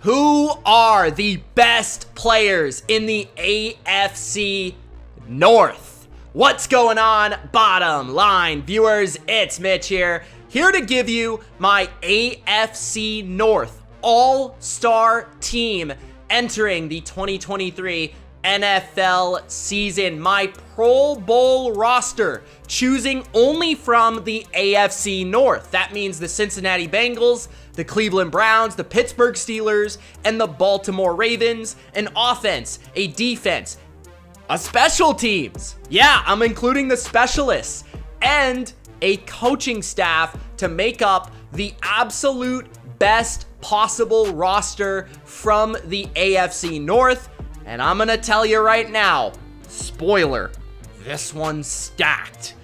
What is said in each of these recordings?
Who are the best players in the AFC North? What's going on, bottom line viewers? It's Mitch here to give you my AFC North all-star team entering the 2023 NFL season. My Pro Bowl roster, choosing only from the AFC North. That means the Cincinnati Bengals, the Cleveland Browns, the Pittsburgh Steelers, and the Baltimore Ravens. An offense, a defense, a special teams. Yeah, I'm including the specialists and a coaching staff to make up the absolute best possible roster from the AFC North. And I'm gonna tell you right now, spoiler, this one's stacked.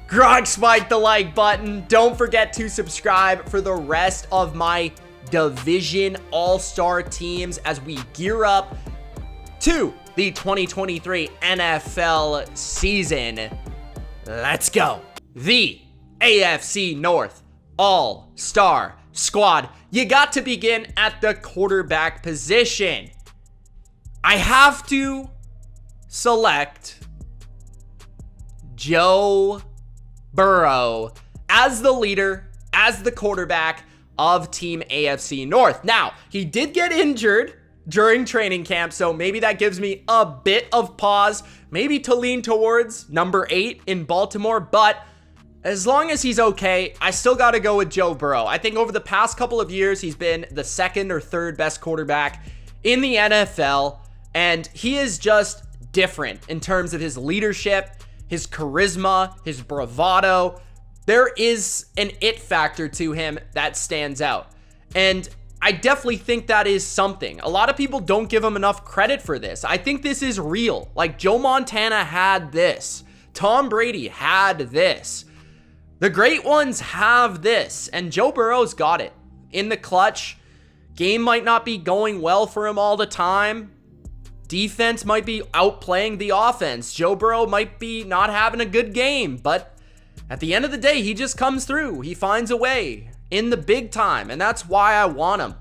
Grog, smite the like button. Don't forget to subscribe for the rest of my division all-star teams as we gear up to the 2023 NFL season. Let's go. The AFC North all-star squad. You got to begin at the quarterback position. I have to select Joe Burrow as the leader, as the quarterback of Team AFC North. Now, he did get injured during training camp, so maybe that gives me a bit of pause, maybe to lean towards number 8 in Baltimore, but as long as he's okay, I still got to go with Joe Burrow. I think over the past couple of years, he's been the second or third best quarterback in the NFL. And he is just different in terms of his leadership, his charisma, his bravado. There is an it factor to him that stands out. And I definitely think that is something. A lot of people don't give him enough credit for this. I think this is real. Like Joe Montana had this. Tom Brady had this. The great ones have this. And Joe Burrow's got it. In the clutch, game might not be going well for him all the time. Defense might be outplaying the offense. Joe Burrow might be not having a good game, but at the end of the day, he just comes through. He finds a way in the big time, and that's why I want him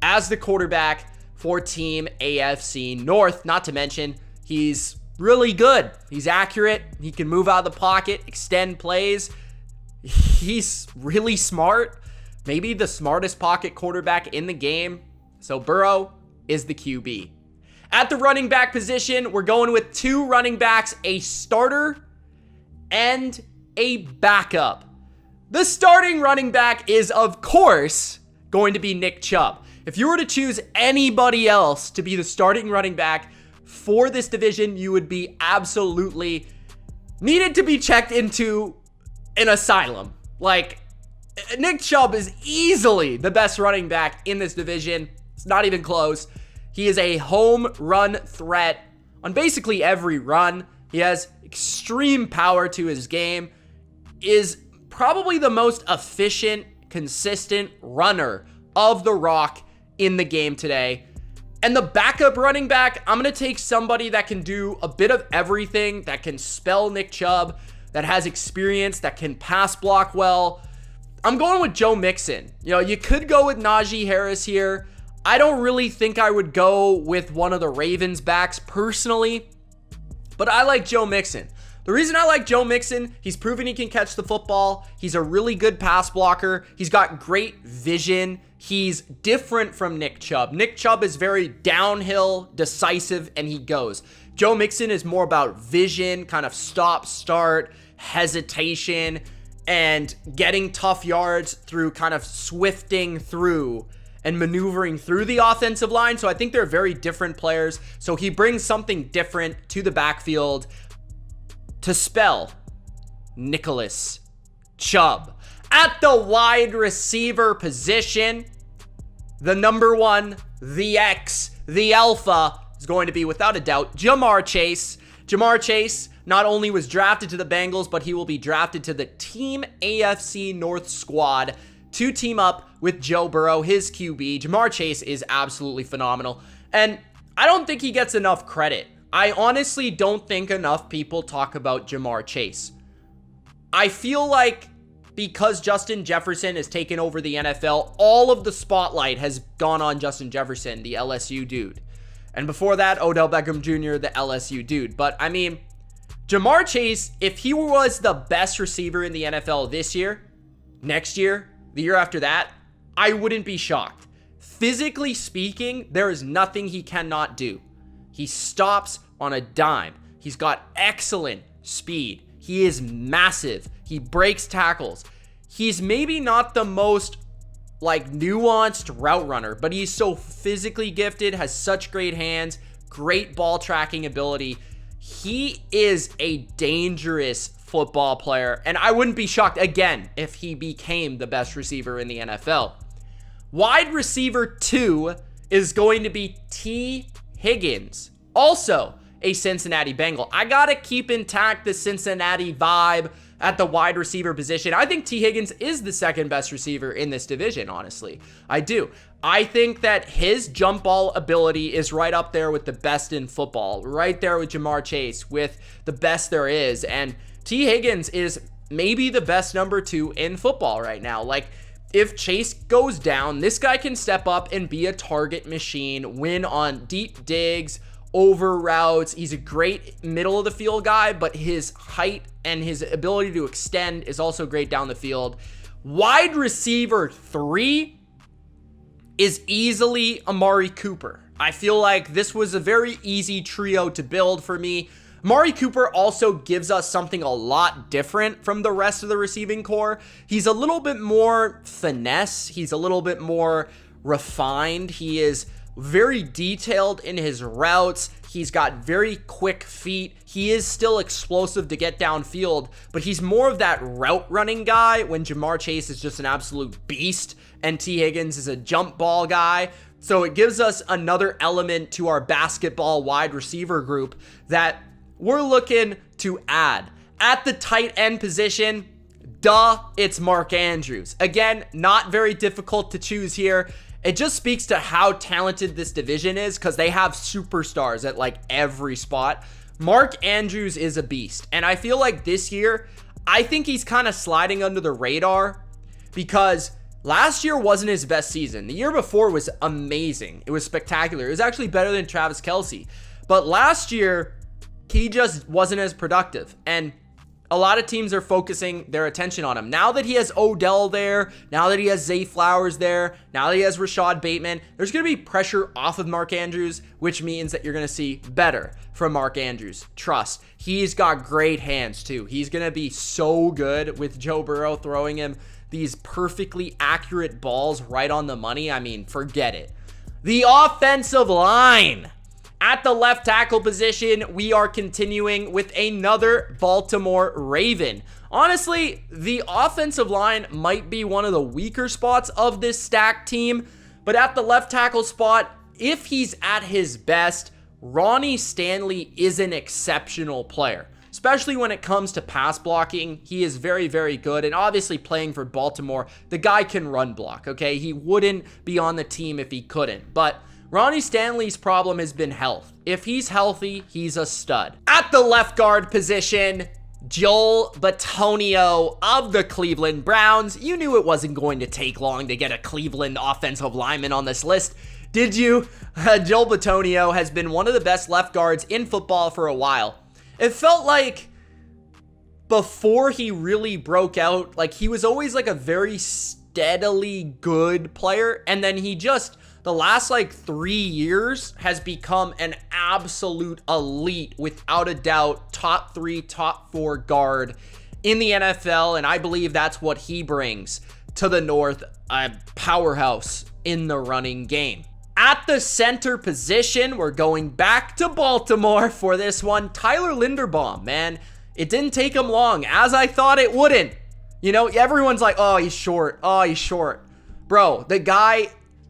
as the quarterback for Team AFC North. Not to mention, he's really good. He's accurate. He can move out of the pocket, extend plays. He's really smart. Maybe the smartest pocket quarterback in the game. So Burrow is the QB. At the running back position, we're going with 2 running backs, a starter and a backup. The starting running back is, of course, going to be Nick Chubb. If you were to choose anybody else to be the starting running back for this division, you would be absolutely needed to be checked into an asylum. Like, Nick Chubb is easily the best running back in this division. It's not even close. He is a home run threat on basically every run. He has extreme power to his game, is probably the most efficient, consistent runner of the rock in the game today. And the backup running back, I'm going to take somebody that can do a bit of everything, that can spell Nick Chubb, that has experience, that can pass block well. I'm going with Joe Mixon. You know, you could go with Najee Harris here. I don't really think I would go with one of the Ravens backs personally, but I like Joe Mixon. The reason I like Joe Mixon, he's proven he can catch the football. He's a really good pass blocker. He's got great vision. He's different from Nick Chubb. Nick Chubb is very downhill, decisive, and he goes. Joe Mixon is more about vision, kind of stop, start, hesitation, and getting tough yards through kind of swifting through and maneuvering through the offensive line. So I think they're very different players. So he brings something different to the backfield to spell Nicholas Chubb. At the wide receiver position, the number 1, the X, the Alpha is going to be, without a doubt, Ja'Marr Chase. Ja'Marr Chase not only was drafted to the Bengals, but he will be drafted to the Team AFC North squad to team up with Joe Burrow, his QB. Ja'Marr Chase is absolutely phenomenal, and I don't think he gets enough credit. I honestly don't think enough people talk about Ja'Marr Chase. I feel like because Justin Jefferson has taken over the NFL, all of the spotlight has gone on Justin Jefferson, the LSU dude. And before that, Odell Beckham Jr., the LSU dude. But I mean, Ja'Marr Chase, if he was the best receiver in the NFL this year, next year, the year after that, I wouldn't be shocked. Physically speaking, there is nothing he cannot do. He stops on a dime. He's got excellent speed. He is massive. He breaks tackles. He's maybe not the most nuanced route runner, but he's so physically gifted, has such great hands, great ball tracking ability. He is a dangerous football player, and I wouldn't be shocked again if he became the best receiver in the NFL. Wide receiver 2 is going to be T. Higgins, also a Cincinnati Bengal. I gotta keep intact the Cincinnati vibe at the wide receiver position. I think T. Higgins is the second best receiver in this division, honestly. I do. I think that his jump ball ability is right up there with the best in football, right there with Ja'Marr Chase, with the best there is. And T. Higgins is maybe the best number 2 in football right now. If Chase goes down, this guy can step up and be a target machine, win on deep digs, over routes. He's a great middle of the field guy, but his height and his ability to extend is also great down the field. Wide receiver 3 is easily Amari Cooper. I feel like this was a very easy trio to build for me. Amari Cooper also gives us something a lot different from the rest of the receiving core. He's a little bit more finesse. He's a little bit more refined. He is very detailed in his routes. He's got very quick feet. He is still explosive to get downfield, but he's more of that route running guy when Ja'Marr Chase is just an absolute beast and T. Higgins is a jump ball guy. So it gives us another element to our basketball wide receiver group that we're looking to add. At the tight end position, it's Mark Andrews. Again, not very difficult to choose here. It just speaks to how talented this division is because they have superstars at every spot. Mark Andrews is a beast. And I feel like this year, I think he's kind of sliding under the radar because last year wasn't his best season. The year before was amazing. It was spectacular. It was actually better than Travis Kelce. But last year, he just wasn't as productive. And a lot of teams are focusing their attention on him. Now that he has Odell there, now that he has Zay Flowers there, now that he has Rashad Bateman, there's going to be pressure off of Mark Andrews, which means that you're going to see better from Mark Andrews. Trust. He's got great hands too. He's going to be so good with Joe Burrow throwing him these perfectly accurate balls right on the money. I mean, forget it. The offensive line. At the left tackle position, we are continuing with another Baltimore Raven. Honestly, the offensive line might be one of the weaker spots of this stacked team, but at the left tackle spot, if he's at his best, Ronnie Stanley is an exceptional player, especially when it comes to pass blocking. He is very, very good, and obviously playing for Baltimore, the guy can run block, okay? He wouldn't be on the team if he couldn't, but Ronnie Stanley's problem has been health. If he's healthy, he's a stud. At the left guard position, Joel Bitonio of the Cleveland Browns. You knew it wasn't going to take long to get a Cleveland offensive lineman on this list, did you? Joel Bitonio has been one of the best left guards in football for a while. It felt like before he really broke out, he was always a very steadily good player, and then he just, the last 3 years, has become an absolute elite, without a doubt, top 3, top 4 guard in the NFL. And I believe that's what he brings to the North, a powerhouse in the running game. At the center position, we're going back to Baltimore for this one. Tyler Linderbaum, man, it didn't take him long, as I thought it wouldn't. Everyone's like, oh, he's short. Oh, he's short. Bro, the guy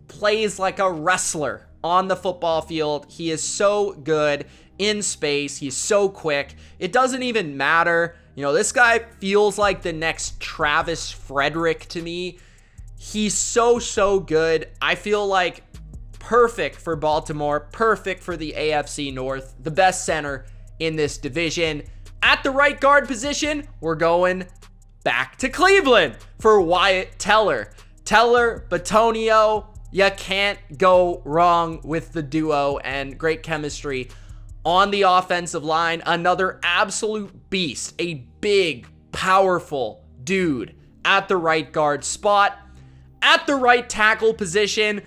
plays like a wrestler on the football field. He is so good in space. He's so quick. It doesn't even matter. This guy feels like the next Travis Frederick to me. He's so good. I feel like perfect for Baltimore, perfect for the AFC North, the best center in this division. At the right guard position, we're going back to Cleveland for Wyatt Teller. Teller, Bitonio, you can't go wrong with the duo, and great chemistry on the offensive line. Another absolute beast, a big, powerful dude at the right guard spot. At the right tackle position,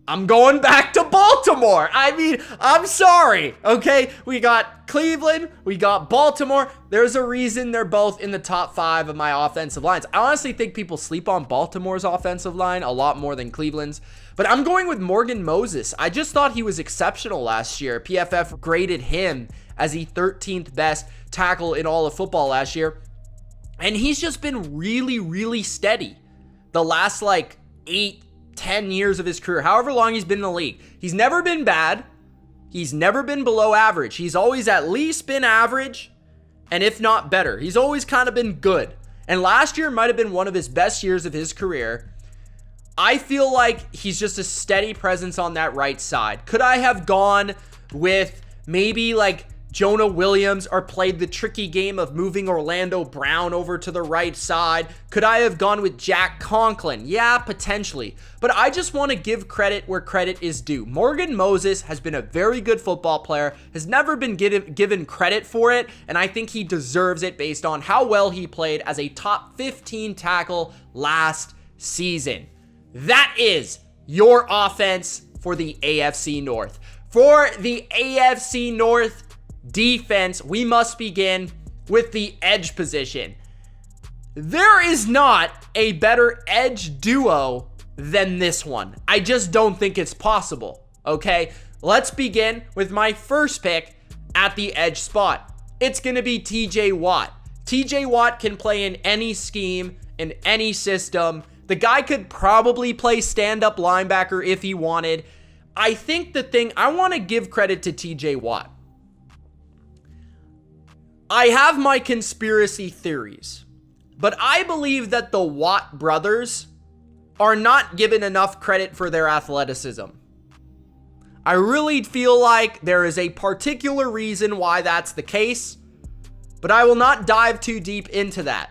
I'm going back to Baltimore. I mean, I'm sorry, okay? We got Cleveland, we got Baltimore. There's a reason they're both in the top 5 of my offensive lines. I honestly think people sleep on Baltimore's offensive line a lot more than Cleveland's, but I'm going with Morgan Moses. I just thought he was exceptional last year. PFF graded him as the 13th best tackle in all of football last year, and he's just been really, really steady the last 8-10 years of his career, however long he's been in the league. He's never been bad. He's never been below average. He's always at least been average, and if not better. He's always kind of been good. And last year might have been one of his best years of his career. I feel like he's just a steady presence on that right side. Could I have gone with maybe Jonah Williams, or played the tricky game of moving Orlando Brown over to the right side? Could I have gone with Jack Conklin? Yeah, potentially. But I just want to give credit where credit is due. Morgan Moses has been a very good football player, has never been given credit for it, and I think he deserves it based on how well he played as a top 15 tackle last season. That is your offense for the AFC North. For the AFC North defense, we must begin with the edge position. There is not a better edge duo than this one. I just don't think it's possible, okay? Let's begin with my first pick at the edge spot. It's going to be TJ Watt. TJ Watt can play in any scheme, in any system. The guy could probably play stand-up linebacker if he wanted. I think I want to give credit to TJ Watt. I have my conspiracy theories, but I believe that the Watt brothers are not given enough credit for their athleticism. I really feel like there is a particular reason why that's the case, but I will not dive too deep into that.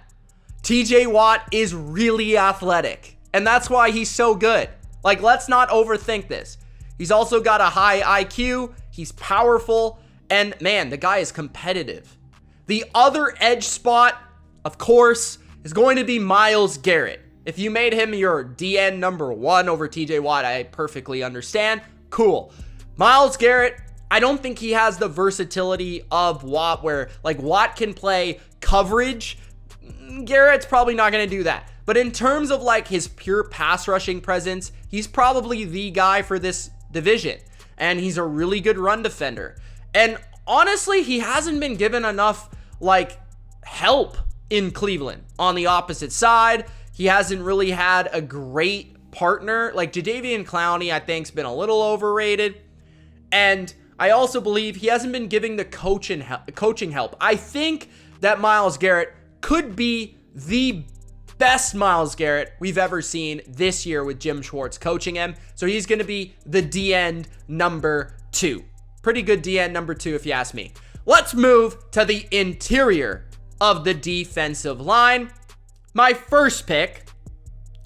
TJ Watt is really athletic, and that's why he's so good. Let's not overthink this. He's also got a high IQ, he's powerful, and man, the guy is competitive. The other edge spot, of course, is going to be Myles Garrett. If you made him your DN number 1 over TJ Watt, I perfectly understand. Cool. Myles Garrett, I don't think he has the versatility of Watt, where Watt can play coverage. Garrett's probably not going to do that. But in terms of his pure pass rushing presence, he's probably the guy for this division. And he's a really good run defender. And honestly, he hasn't been given enough help in Cleveland. On the opposite side, he hasn't really had a great partner. Jadeveon Clowney, I think, has been a little overrated. And I also believe he hasn't been giving the coaching help. I think that Myles Garrett could be the best Myles Garrett we've ever seen this year with Jim Schwartz coaching him. So he's going to be the DN number 2. Pretty good DN number 2 if you ask me. Let's move to the interior of the defensive line. My first pick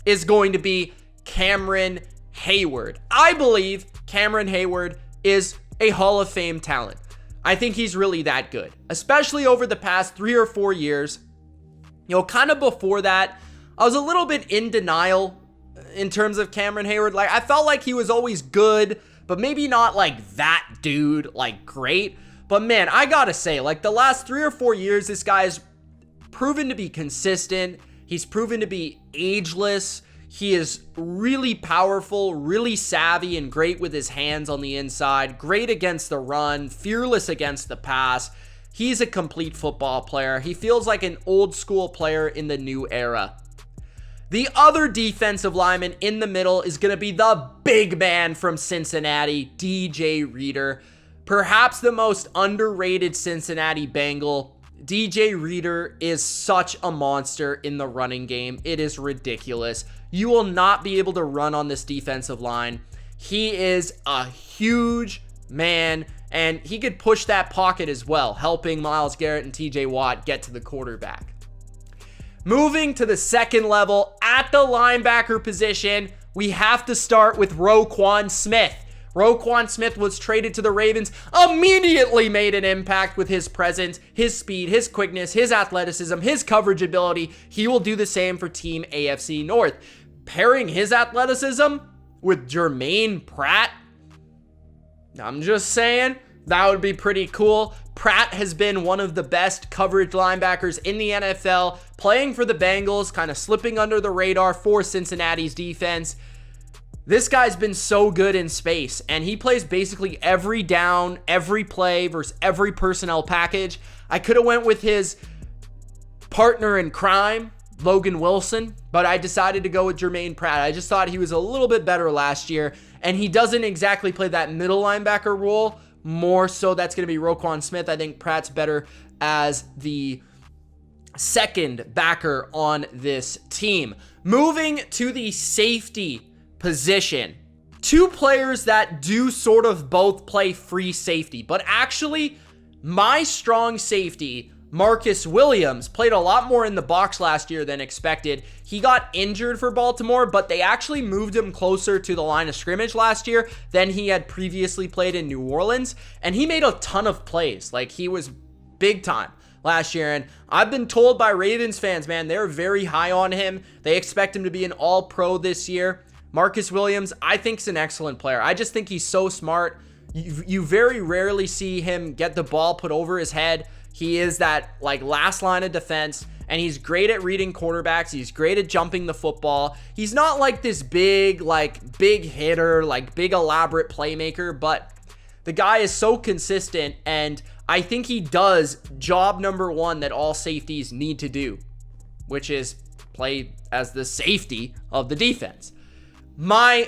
is going to be Cameron Hayward. I believe Cameron Hayward is a Hall of Fame talent. I think he's really that good, especially over the past 3 or 4 years. Kind of before that, I was a little bit in denial in terms of Cameron Hayward. I felt like he was always good, but maybe not that dude, great. But man, I gotta say, the last 3 or 4 years, this guy's proven to be consistent. He's proven to be ageless. He is really powerful, really savvy, and great with his hands on the inside. Great against the run, fearless against the pass. He's a complete football player. He feels like an old school player in the new era. The other defensive lineman in the middle is going to be the big man from Cincinnati, DJ Reader. Perhaps the most underrated Cincinnati Bengal. DJ Reader is such a monster in the running game. It is ridiculous. You will not be able to run on this defensive line. He is a huge man, and he could push that pocket as well, helping Myles Garrett and TJ Watt get to the quarterback. Moving to the second level at the linebacker position, we have to start with Roquan Smith. Roquan Smith was traded to the Ravens, immediately made an impact with his presence, his speed, his quickness, his athleticism, his coverage ability. He will do the same for Team AFC North. Pairing his athleticism with Jermaine Pratt, I'm just saying, that would be pretty cool. Pratt has been one of the best coverage linebackers in the NFL, playing for the Bengals, kind of slipping under the radar for Cincinnati's defense. This guy's been so good in space, and he plays basically every down, every play versus every personnel package. I could have went with his partner in crime, Logan Wilson, but I decided to go with Jermaine Pratt. I just thought he was a little bit better last year, and he doesn't exactly play that middle linebacker role. More so, that's going to be Roquan Smith. I think Pratt's better as the second backer on this team. Moving to the safety position. Two players that do sort of both play free safety, but actually my strong safety, Marcus Williams, played a lot more in the box last year than expected. He got injured for Baltimore, but they actually moved him closer to the line of scrimmage last year than he had previously played in New Orleans, and he made a ton of plays. Like, he was big time last year, and I've been told by Ravens fans, man, they're very high on him. They expect him to be an all-pro this year. Marcus Williams, I think, is an excellent player. I just think he's so smart. You very rarely see him get the ball put over his head. He is that, like, last line of defense, and he's great at reading quarterbacks. He's great at jumping the football. He's not like this big hitter, like big elaborate playmaker, but the guy is so consistent, and I think he does job number one that all safeties need to do, which is play as the safety of the defense. My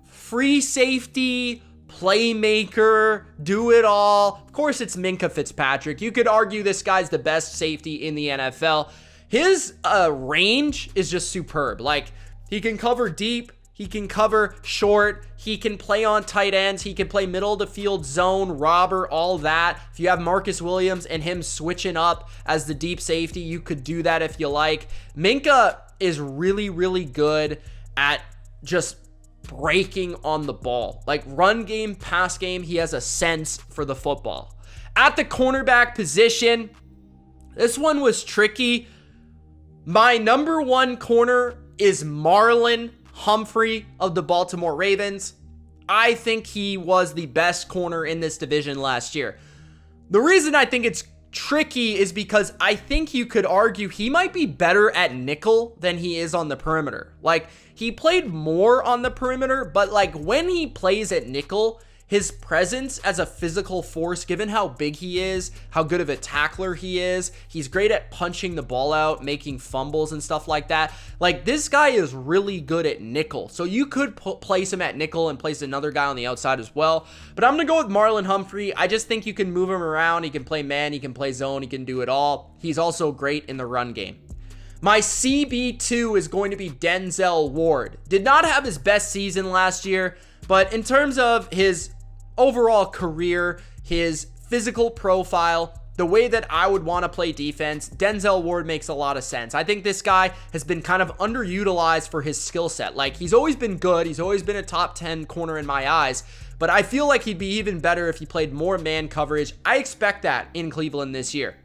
free safety playmaker, do it all. Of course, it's Minkah Fitzpatrick. You could argue this guy's the best safety in the NFL. His range is just superb. Like, he can cover deep, he can cover short, he can play on tight ends, he can play middle of the field, zone, robber, all that. If you have Marcus Williams and him switching up as the deep safety, you could do that if you like. Minkah is really, really good at just breaking on the ball. Like, run game, pass game, he has a sense for the football. At the cornerback position, this one was tricky. My number one corner is Marlon Humphrey of the Baltimore Ravens. I think he was the best corner in this division last year. The reason I think it's tricky is because I think you could argue he might be better at nickel than he is on the perimeter. Like, he played more on the perimeter, but like when he plays at nickel, his presence as a physical force, given how big he is, how good of a tackler he is, he's great at punching the ball out, making fumbles and stuff like that. Like, this guy is really good at nickel. So you could place him at nickel and place another guy on the outside as well. But I'm going to go with Marlon Humphrey. I just think you can move him around. He can play man, he can play zone, he can do it all. He's also great in the run game. My CB2 is going to be Denzel Ward. Did not have his best season last year, but in terms of his overall career, his physical profile, the way that I would want to play defense, Denzel Ward makes a lot of sense. I think this guy has been kind of underutilized for his skill set. Like, he's always been good. He's always been a top 10 corner in my eyes, but I feel like he'd be even better if he played more man coverage. I expect that in Cleveland this year.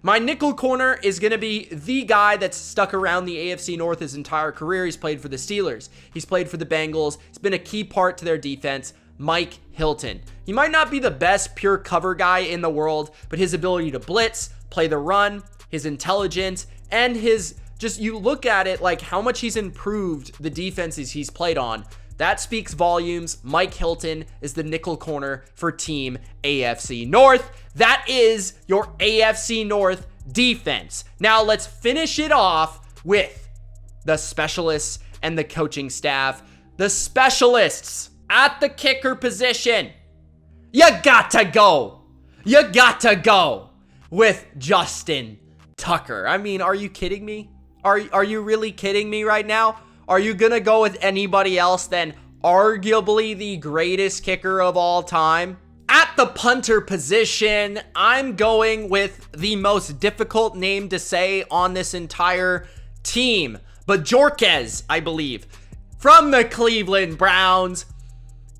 My nickel corner is going to be the guy that's stuck around the AFC North his entire career. He's played for the Steelers. He's played for the Bengals. He's been a key part to their defense. Mike Hilton. He might not be the best pure cover guy in the world, but his ability to blitz, play the run, his intelligence, and his just, you look at it like how much he's improved the defenses he's played on. That speaks volumes. Mike Hilton is the nickel corner for Team AFC North. That is your AFC North defense. Now let's finish it off with the specialists and the coaching staff. The specialists at the kicker position. You got to go with Justin Tucker. I mean, are you kidding me? Are you really kidding me right now? Are you going to go with anybody else than arguably the greatest kicker of all time? At the punter position, I'm going with the most difficult name to say on this entire team. Bajorquez, I believe, from the Cleveland Browns.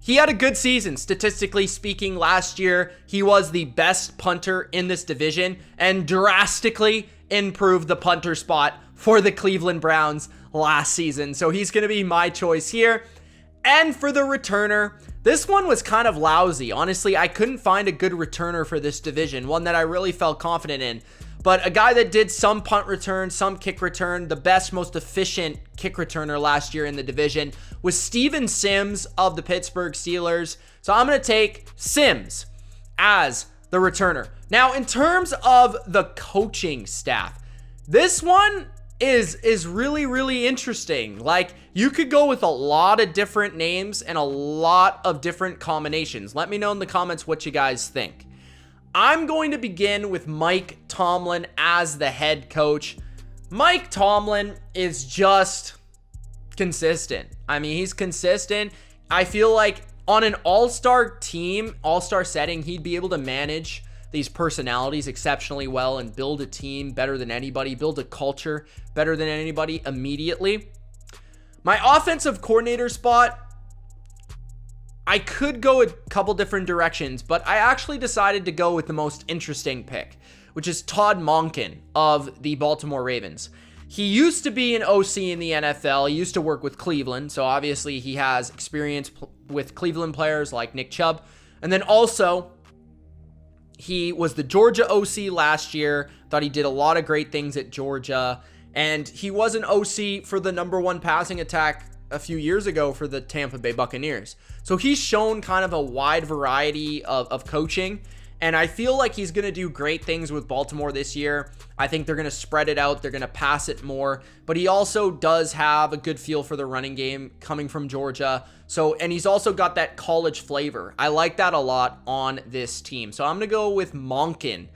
He had a good season, statistically speaking. Last year, he was the best punter in this division and drastically improved the punter spot for the Cleveland Browns last season. So he's going to be my choice here. And for the returner, this one was kind of lousy. Honestly, I couldn't find a good returner for this division, one that I really felt confident in. But a guy that did some punt return, some kick return, the best, most efficient kick returner last year in the division was Steven Sims of the Pittsburgh Steelers. So I'm going to take Sims as the returner. Now, in terms of the coaching staff, this one is really, really interesting. Like, you could go with a lot of different names and a lot of different combinations. Let me know in the comments what you guys think. I'm going to begin with Mike Tomlin as the head coach. Mike Tomlin is just consistent. I mean, he's consistent. I feel like on an all-star team, all-star setting, he'd be able to manage these personalities exceptionally well and build a team better than anybody, build a culture better than anybody immediately. My offensive coordinator spot, I could go a couple different directions, but I actually decided to go with the most interesting pick, which is Todd Monken of the Baltimore Ravens. He used to be an OC in the NFL. He used to work with Cleveland, so obviously he has experience with Cleveland players like Nick Chubb. And then also, he was the Georgia OC last year. Thought he did a lot of great things at Georgia. And he was an OC for the #1 passing attack a few years ago for the Tampa Bay Buccaneers. So he's shown kind of a wide variety of coaching, and I feel like he's going to do great things with Baltimore this year. I think they're going to spread it out. They're going to pass it more, but he also does have a good feel for the running game coming from Georgia. So, and he's also got that college flavor. I like that a lot on this team. So I'm going to go with Monken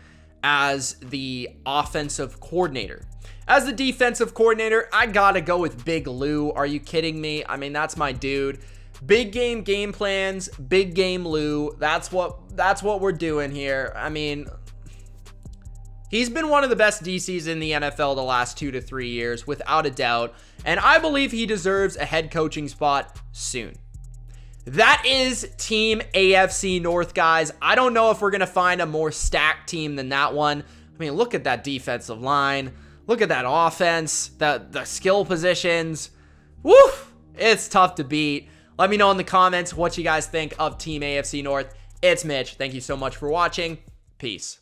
as the offensive coordinator. As the defensive coordinator, I gotta go with Big Lou. Are you kidding me? I mean, that's my dude. Big game plans, big game Lou. That's what we're doing here. I mean, he's been one of the best DCs in the NFL the last 2 to 3 years, without a doubt. And I believe he deserves a head coaching spot soon. That is Team AFC North, guys. I don't know if we're gonna find a more stacked team than that one. I mean, look at that defensive line. Look at that offense, the skill positions. Woo! It's tough to beat. Let me know in the comments what you guys think of Team AFC North. It's Mitch. Thank you so much for watching. Peace.